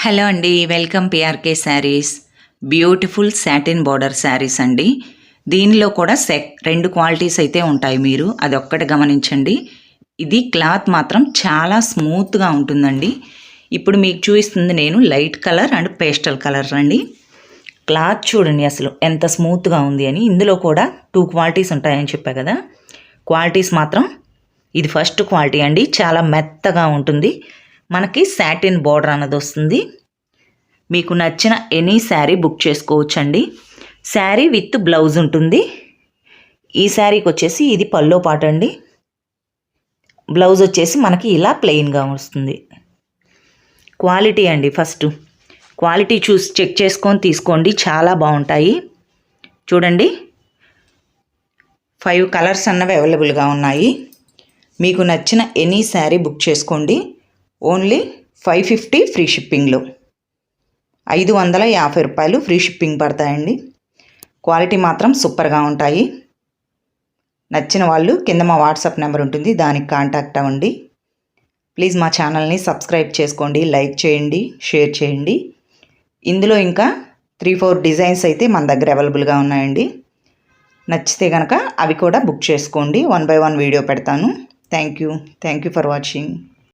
Hello అండి, welcome PRK saris. Beautiful satin border saris అండి. దీనిలో కూడా రెండు క్వాలిటీస్ అయితే ఉంటాయి, మీరు అదొక్కటి గమనించండి. ఇది క్లాత్ మాత్రం చాలా స్మూత్గా ఉంటుందండి. ఇప్పుడు మీకు చూపిస్తుంది నేను light colour and pastel colour అండి. క్లాత్ చూడండి అసలు ఎంత స్మూత్గా ఉంది అని. ఇందులో కూడా 2 క్వాలిటీస్ ఉంటాయని చెప్పా కదా. క్వాలిటీస్ మాత్రం ఇది ఫస్ట్ క్వాలిటీ అండి, చాలా మెత్తగా ఉంటుంది. మనకి సాటిన్ బార్డర్ అన్నది వస్తుంది. మీకు నచ్చిన ఎనీ శారీ బుక్ చేసుకోవచ్చండి. శారీ విత్ బ్లౌజ్ ఉంటుంది. ఈ శారీకి వచ్చేసి ఇది పల్లో పాట అండి. బ్లౌజ్ వచ్చేసి మనకి ఇలా ప్లెయిన్గా వస్తుంది. క్వాలిటీ అండి, ఫస్ట్ క్వాలిటీ చూసి చెక్ చేసుకొని తీసుకోండి, చాలా బాగుంటాయి. చూడండి 5 కలర్స్ అన్నవి అవైలబుల్గా ఉన్నాయి. మీకు నచ్చిన ఎనీ శారీ బుక్ చేసుకోండి. ఓన్లీ 550 ఫ్రీ షిప్పింగ్లో, 550 రూపాయలు ఫ్రీ షిప్పింగ్ పడతాయండి. క్వాలిటీ మాత్రం సూపర్గా ఉంటాయి. నచ్చిన వాళ్ళు కింద మా వాట్సాప్ నెంబర్ ఉంటుంది, దానికి కాంటాక్ట్ అవ్వండి. ప్లీజ్ మా ఛానల్ని సబ్స్క్రైబ్ చేసుకోండి, లైక్ చేయండి, షేర్ చేయండి. ఇందులో ఇంకా 3-4 డిజైన్స్ అయితే మన దగ్గర అవైలబుల్గా ఉన్నాయండి. నచ్చితే కనుక అవి కూడా బుక్ చేసుకోండి. 1 by 1 వీడియో పెడతాను. Thank you for watching.